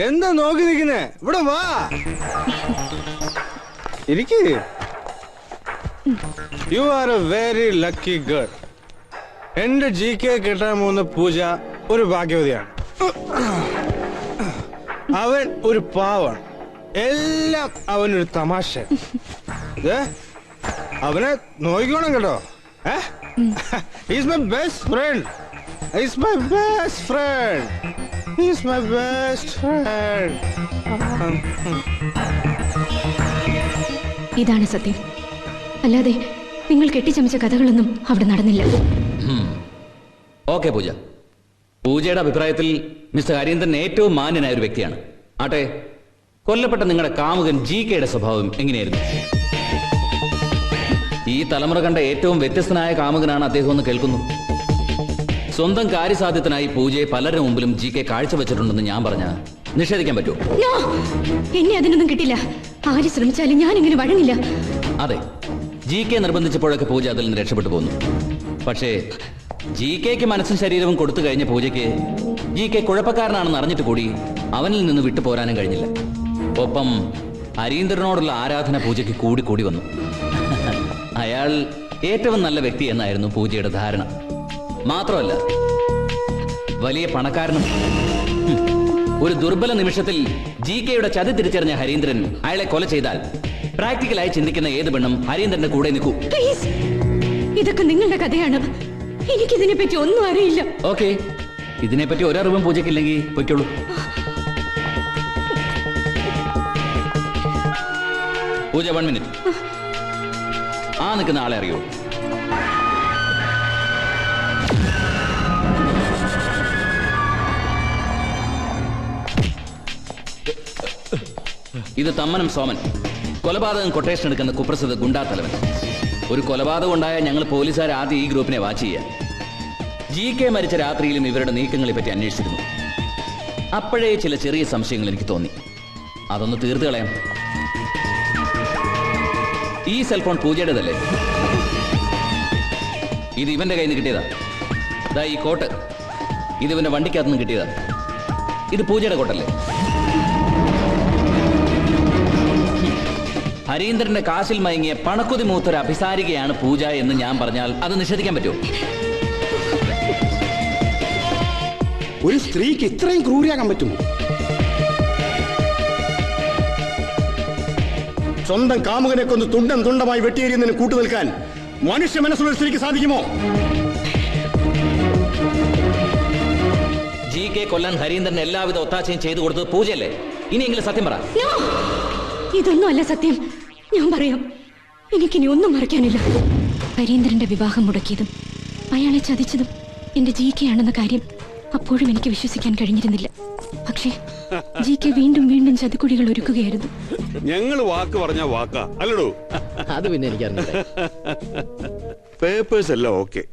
എന്താ നോക്കി നിൽക്കുന്നേ? ഇവിടെ വാ, ഇരിക്ക്. You are A very lucky girl. എന്റെ GK കിട്ടാൻ പോകുന്ന പൂജ ഒരു ഭാഗ്യവതിയാണ്. അവൻ ഒരു പാവാണ്, എല്ലാം അവനൊരു തമാശ. അവനെ നോക്കിക്കോണം കേട്ടോ. He's my best friend. He's my best friend. He's my best friend. ഇതാണ് സത്യം. അല്ലാതെ നിങ്ങൾ കെട്ടിച്ചമച്ച കഥകളൊന്നും അവിടെ നടന്നില്ല. ഓക്കെ പൂജ, പൂജയുടെ അഭിപ്രായത്തിൽ മിസ്റ്റർ ഹരീന്ദ്രൻ ഏറ്റവും മാന്യനായ ഒരു വ്യക്തിയാണ്. ആട്ടെ, കൊല്ലപ്പെട്ട നിങ്ങളുടെ കാമുകൻ GKയുടെ സ്വഭാവം എങ്ങനെയായിരുന്നു? ഈ തലമുറ കണ്ട ഏറ്റവും വ്യത്യസ്തനായ കാമുകനാണ് അദ്ദേഹം എന്ന് കേൾക്കുന്നു. സ്വന്തം കാര്യസാധ്യത്തിനായി പൂജയെ പലരുടെ മുമ്പിലും GK കാഴ്ചവെച്ചിട്ടുണ്ടെന്ന് ഞാൻ പറഞ്ഞ നിഷേധിക്കാൻ പറ്റുമോ? എന്നെ അതിനൊന്നും കിട്ടില്ല. ആര് ശ്രമിച്ചാലും ഞാൻ ഇങ്ങനെ വഴങ്ങില്ല. അതെ, GK നിർബന്ധിച്ചപ്പോഴൊക്കെ പൂജ അതിൽ നിന്ന് രക്ഷപ്പെട്ടു പോന്നു. പക്ഷേ GKക്ക് മനസ്സും ശരീരവും കൊടുത്തു കഴിഞ്ഞ പൂജയ്ക്ക് GK കുഴപ്പക്കാരനാണെന്ന് അറിഞ്ഞിട്ട് കൂടി അവനിൽ നിന്ന് വിട്ടു പോരാനും കഴിഞ്ഞില്ല. ഒപ്പം ഹരീന്ദ്രനോടുള്ള ആരാധന പൂജയ്ക്ക് കൂടി കൂടി വന്നു. അയാൾ ഏറ്റവും നല്ല വ്യക്തി എന്നായിരുന്നു പൂജയുടെ ധാരണ. മാത്രമല്ല, വലിയ പണക്കാരനും. ഒരു ദുർബല നിമിഷത്തിൽ GKയുടെ ചതി തിരിച്ചറിഞ്ഞ ഹരീന്ദ്രൻ അയാളെ കൊല ചെയ്താൽ പ്രാക്ടിക്കലായി ചിന്തിക്കുന്ന ഏത് പെണ്ണും ഹരീന്ദ്രന്റെ കൂടെ നിൽക്കൂ. ഇതൊക്കെ നിങ്ങളുടെ കഥയാണ്. എനിക്കിതിനെ പറ്റി ഒന്നും അറിയില്ല. ഓക്കെ, ഇതിനെപ്പറ്റി ഒരറിവും പൂജയ്ക്കില്ലെങ്കിൽ പൊയ്ക്കോളൂ. പൂജ, 1 മിനിറ്റ്. ആ നിൽക്കുന്ന ആളെ അറിയോ? ഇത് തമ്മനം സോമൻ, കൊലപാതകം കൊട്ടേഷൻ എടുക്കുന്ന കുപ്രസിദ്ധ ഗുണ്ടാ തലവൻ. ഒരു കൊലപാതകം ഉണ്ടായാൽ ഞങ്ങൾ പോലീസുകാർ ആദ്യം ഈ ഗ്രൂപ്പിനെ വാച്ച് ചെയ്യുക. GK മരിച്ച രാത്രിയിലും ഇവരുടെ നീക്കങ്ങളെ പറ്റി അന്വേഷിച്ചിരുന്നു. അപ്പോഴേ ചില ചെറിയ സംശയങ്ങൾ എനിക്ക് തോന്നി. അതൊന്ന് തീർത്തു കളയാം. ഈ സെൽഫോൺ പൂജയുടേതല്ലേ? ഇത് ഇവന്റെ കയ്യിൽ നിന്ന് കിട്ടിയതാ. ദാ ഈ കോട്ട്, ഇത് ഇവന്റെ വണ്ടിക്കകത്ത് നിന്ന് കിട്ടിയതാ. ഇത് പൂജയുടെ കോട്ടല്ലേ? ഹരീന്ദ്രന്റെ കാശിൽ മയങ്ങിയ പണക്കുതി മൂത്തൊരു അഭിസാരികയാണ് പൂജ എന്ന് ഞാൻ പറഞ്ഞാൽ അത് നിഷേധിക്കാൻ പറ്റുമോ? ഒരു സ്ത്രീക്ക് ഇത്രയും ക്രൂരിയാകാൻ പറ്റുമോ? സ്വന്തം കാമുകനെ കൊന്ന് തുണ്ടം തുണ്ടമായി വെട്ടിയേരിയുന്നതിന് കൂട്ടുനിൽക്കാൻ മനുഷ്യ മനസ്സുള്ള സ്ത്രീക്ക് സാധിക്കുമോ? GK കൊല്ലാൻ ഹരീന്ദ്രൻ എല്ലാവിധ ഒത്താശയും ചെയ്തു കൊടുത്തത് പൂജയല്ലേ? ഇനിയെങ്കിലും സത്യം പറ. ഇതൊന്നും അല്ല സത്യം. ഞാൻ പറയാം, എനിക്കിനി ഒന്നും മറക്കാനില്ല. ഹരീന്ദ്രന്റെ വിവാഹം മുടക്കിയതും അയാളെ ചതിച്ചതും എന്റെ GK ആണെന്ന കാര്യം അപ്പോഴും എനിക്ക് വിശ്വസിക്കാൻ കഴിഞ്ഞിരുന്നില്ല. പക്ഷേ GK വീണ്ടും വീണ്ടും ചതിക്കുഴികൾ ഒരുക്കുകയായിരുന്നു. ഞങ്ങൾ വാക്ക് പറഞ്ഞ വാക്കാ അല്ലടോ? അത് പിന്നെ എനിക്കറിഞ്ഞില്ല. പേപ്പേഴ്സ് എല്ലാം ഓക്കെ.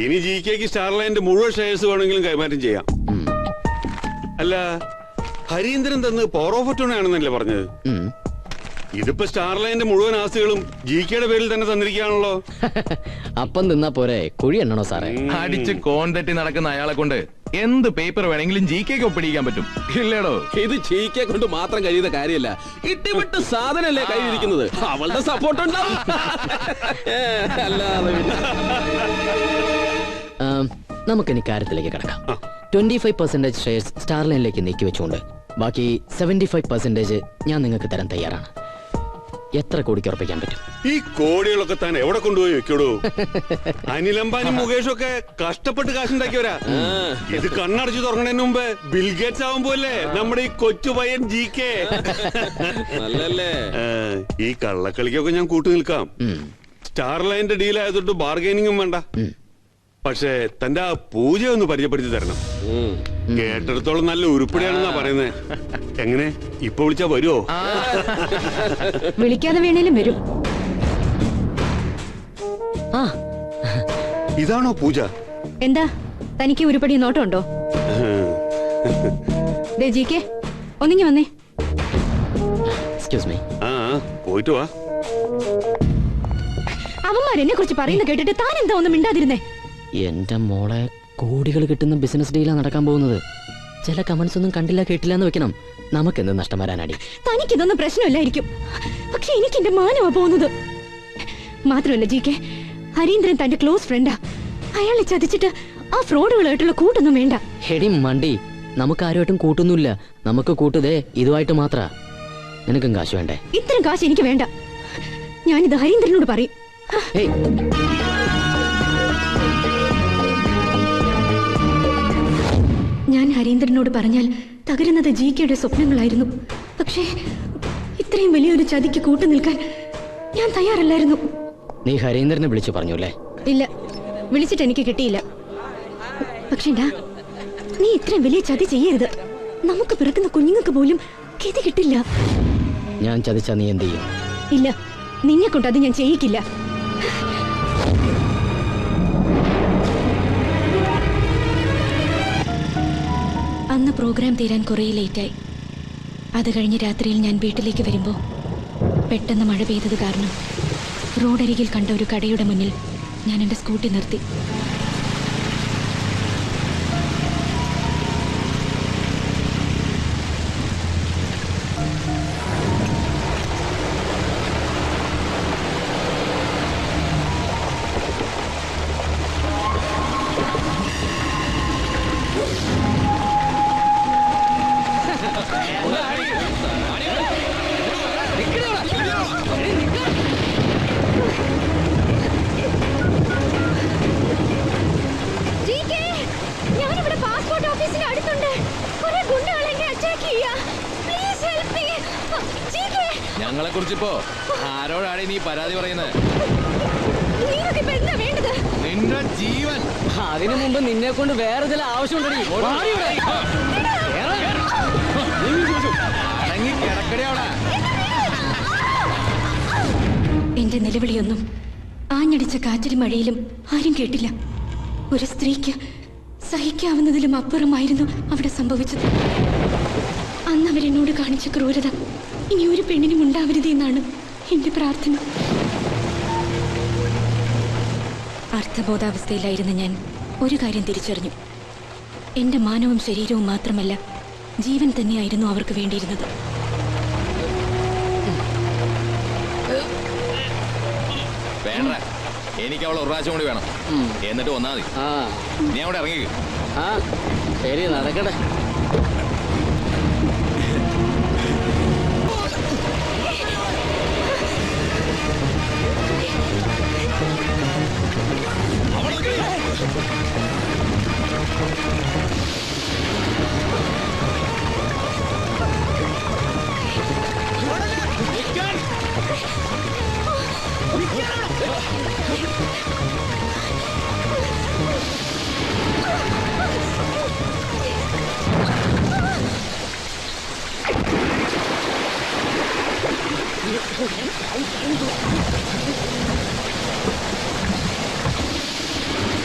ഇനി GKക്ക് സ്റ്റാർലൈൻ്റെ മുഴുവൻ ഷെയർസ് വേണമെങ്കിലും കൈമാറ്റം ചെയ്യാം. അല്ല, ഹരീന്ദ്രൻ തന്ന് പവർ ഓഫ് അറ്റോർണി ആണെന്നല്ലേ പറഞ്ഞത്? ഇതിപ്പോ സ്റ്റാർലൈൻ്റെ മുഴുവൻ ആസ്തികളും GKയുടെ പേരിൽ തന്നെ തന്നിരിക്കുകയാണല്ലോ. അപ്പം തിന്നാ പോരെ, കുഴി എണ്ണണോ സാറേ? അടിച്ച് കോൺതെറ്റി നടക്കുന്ന അയാളെ കൊണ്ട് എന്ത് പേപ്പർ വേണമെങ്കിലും GKക്ക് ഒപ്പിടിക്കാൻ പറ്റും, ഇല്ലേടോ? ഇത് GK കൊണ്ട് മാത്രം കഴിയുന്ന കാര്യമല്ല. ഇട്ടിവിട്ട് സാധനല്ലേ കയ്യിലിരിക്കുന്നത്. അവളുടെ സപ്പോർട്ട് ഉണ്ടാവും. അല്ലാതെ നമുക്കിനി കാര്യത്തിലേക്ക് കിടക്കാം. 25% ഷെയർസ് സ്റ്റാർലൈനിലേക്ക് നീക്കി വെച്ചുകൊണ്ട് ബാക്കി 75% ഞാൻ നിങ്ങൾക്ക് തരാൻ തയ്യാറാണ്. എത്ര കോടിക്ക് ഉറപ്പിക്കാൻ പറ്റും? ഈ കോടികളൊക്കെ താൻ എവിടെ കൊണ്ടുപോയി വെക്കോടോ? അനിൽ അംബാനി മുകേഷ് ഒക്കെ കഷ്ടപ്പെട്ട് കാശുണ്ടാക്കിയവരാ. ഇത് കണ്ണടച്ചു തുറങ്ങണതിന് മുമ്പ് ബിൽഗേറ്റ്സ് ആവും പോലെ നമ്മുടെ ഈ കൊച്ചു പയ്യൻ GK. ഈ കള്ളക്കളിക്കൊക്കെ ഞാൻ കൂട്ടു നിൽക്കാം. സ്റ്റാർലൈൻ്റെ ഡീൽ ആയതുകൊണ്ട് ബാർഗൈനിങ്ങും വേണ്ട. പക്ഷേ തന്റെ ആ പൂജ ഒന്ന് പരിചയപ്പെടുത്തി തരണം. കേട്ടിടത്തോളം നല്ല ഉരുപ്പടിയാണെന്നാ പറയുന്നേ. എങ്ങനെ ഇപ്പൊ വിളിച്ചാ വരുമോ? വിളിക്കാതെ വേണേലും വരും. ഇതാണോ പൂജ? എന്താ തനിക്ക് ഉരുപ്പടി നോട്ടമുണ്ടോ? GK ഒന്നിങ്ങി വന്നേ. Excuse me. പോയിട്ട് വാ. അവന്മാരെന്നെ കുറിച്ച് പറയുന്ന കേട്ടിട്ട് താൻ എന്താ ഒന്നും മിണ്ടാതിരുന്നേ? എന്റെ മോളെ കോടികൾ കിട്ടുന്ന ബിസിനസ് ഡീലാണ് നടക്കാൻ പോകുന്നത്. ചില കമന്റ്സ് ഒന്നും കണ്ടില്ല കേട്ടില്ല എന്ന് വെക്കണം. നമുക്കെന്ത് നഷ്ടം വരാനാടി? തനിക്കിതൊന്നും പ്രശ്നമില്ലായിരിക്കും, പക്ഷെ എനിക്ക് എന്റെ മാനമാ പോകുന്നത്. മാത്രമല്ല ജി.കെ, ഹരീന്ദ്രൻ തന്റെ ക്ലോസ് ഫ്രണ്ടാ. അയാളെ ചതിച്ചിട്ട് ആ ഫ്രോഡുകളായിട്ടുള്ള കൂട്ടൊന്നും വേണ്ട. ഹെടി മണ്ടി, നമുക്ക് ആരുമായിട്ടും കൂട്ടൊന്നുമില്ല. നമുക്ക് കൂട്ടുതേ ഇതുമായിട്ട് മാത്ര. നിനക്കും കാശ് വേണ്ടേ? ഇത്രയും കാശ് എനിക്ക് വേണ്ട. ഞാനിത് ഹരീന്ദ്രനോട് പറയും. ഏയ്, ഞാൻ ഹരീന്ദ്രനോട് പറഞ്ഞാൽ തകരുന്നത് ജി.കെയുടെ സ്വപ്നങ്ങളായിരുന്നു. പക്ഷേ ഇത്രയും വലിയൊരു ചതിക്ക് കൂട്ടു നിൽക്കാൻ ഞാൻ തയ്യാറല്ലായിരുന്നു. നീ ഹരീന്ദ്രനെ വിളിച്ചു പറഞ്ഞു അല്ലേ? ഇല്ല, വിളിച്ചിട്ട് എനിക്ക് കിട്ടിയില്ല. പക്ഷേ നീ ഇത്രയും വലിയ ചതി ചെയ്യരുത്. നമുക്ക് പിറക്കുന്ന കുഞ്ഞുങ്ങൾക്ക് പോലും ഗതി കിട്ടില്ല. ഞാൻ ചതിച്ചാ നീ എന്ത് ചെയ്യും? ഇല്ല, നിന്നെ കൊണ്ട് അത് ഞാൻ ചെയ്യിക്കില്ല. അന്ന് പ്രോഗ്രാം തീരാൻ കുറേ ലേറ്റായി. അത് കഴിഞ്ഞ് രാത്രിയിൽ ഞാൻ വീട്ടിലേക്ക് വരുമ്പോൾ പെട്ടെന്ന് മഴ പെയ്തത് കാരണം റോഡരികിൽ കണ്ട ഒരു കടയുടെ മുന്നിൽ ഞാൻ എൻ്റെ സ്കൂട്ടി നിർത്തി. ഞങ്ങളെ കുറിച്ചിപ്പോ ആരോടാണ് നീ പരാതി പറയുന്നത്? നിന്റെ ജീവൻ. അതിനു മുമ്പ് നിന്നെ കൊണ്ട് വേറെ ചില ആവശ്യമുണ്ടോ? എന്റെ നിലവിളിയൊന്നും ആഞ്ഞടിച്ച കാറ്റിലും മഴയിലും ആരും കേട്ടില്ല. ഒരു സ്ത്രീക്ക് സഹിക്കാവുന്നതിലും അപ്പുറമായിരുന്നു അവിടെ സംഭവിച്ചത്. അന്ന് അവരെന്നോട് കാണിച്ച ക്രൂരത ഇനി ഒരു പെണ്ണിനും ഉണ്ടാവരുത് എന്നാണ് എന്റെ പ്രാർത്ഥന. അർത്ഥബോധാവസ്ഥയിലായിരുന്ന ഞാൻ ഒരു കാര്യം തിരിച്ചറിഞ്ഞു. എന്റെ മാനവും ശരീരവും മാത്രമല്ല, ജീവൻ തന്നെയായിരുന്നു അവർക്ക് വേണ്ടിയിരുന്നത്. വേണ്ട, എനിക്ക് അവളെ ഒരു പ്രാവശ്യം കൂടി വേണം. എന്നിട്ട് വന്നാ മതി. നീ അവിടെ ഇറങ്ങി. ശരി, നടക്കട്ടെ.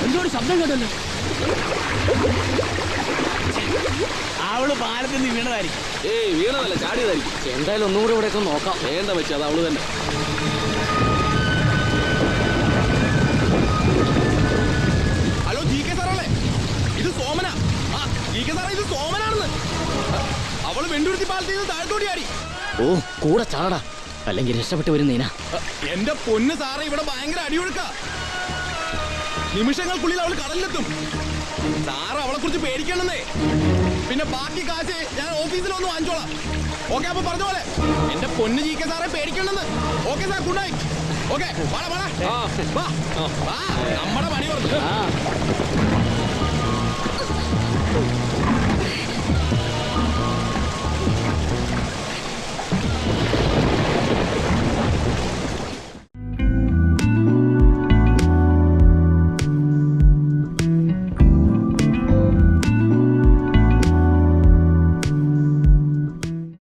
എന്തോ ഒരു ശബ്ദം കേട്ടല്ലോ. അവള് പാലത്തിൽ നിന്ന് വീണതായിരിക്കും. ഏയ്, വീണതല്ല, ചാടിയതായിരിക്കും. എന്തായാലും ഒന്നുകൂടി ഇവിടെ ഒക്കെ നോക്കാം. വേണ്ട വെച്ചാ അത് അവള് തന്നെ. ഹലോ ജി.കെ സാറല്ലേ? ഇത് സോമന. ജി.കെ സാറേ, ഇത് സോമനാണെന്ന്. അവള് വെണ്ടുരുത്തി പാലത്തിൽ നിന്ന് താഴത്തോടി ആടി. ഓ, കൂടെ ചാടാ, അല്ലെങ്കിൽ രക്ഷപ്പെട്ടു വരും നീന. എന്റെ പൊന്ന് സാറേ, ഇവിടെ ഭയങ്കര അടിയൊഴുക്ക. നിമിഷങ്ങൾക്കുള്ളിൽ അവൾ കടലിലെത്തും. സാറ് അവളെ കുറിച്ച് പേടിക്കണമെന്നേ. പിന്നെ ബാക്കി കാശ് ഞാൻ ഓഫീസിൽ ഒന്ന് വാങ്ങിച്ചോളാം. ഓക്കെ, അപ്പൊ പറഞ്ഞ പോലെ എന്റെ പൊന്ന് ജി.കെ സാറെ പേടിക്കണമെന്ന്. Okay sir, good night. Okay, നമ്മുടെ പണി പറഞ്ഞു.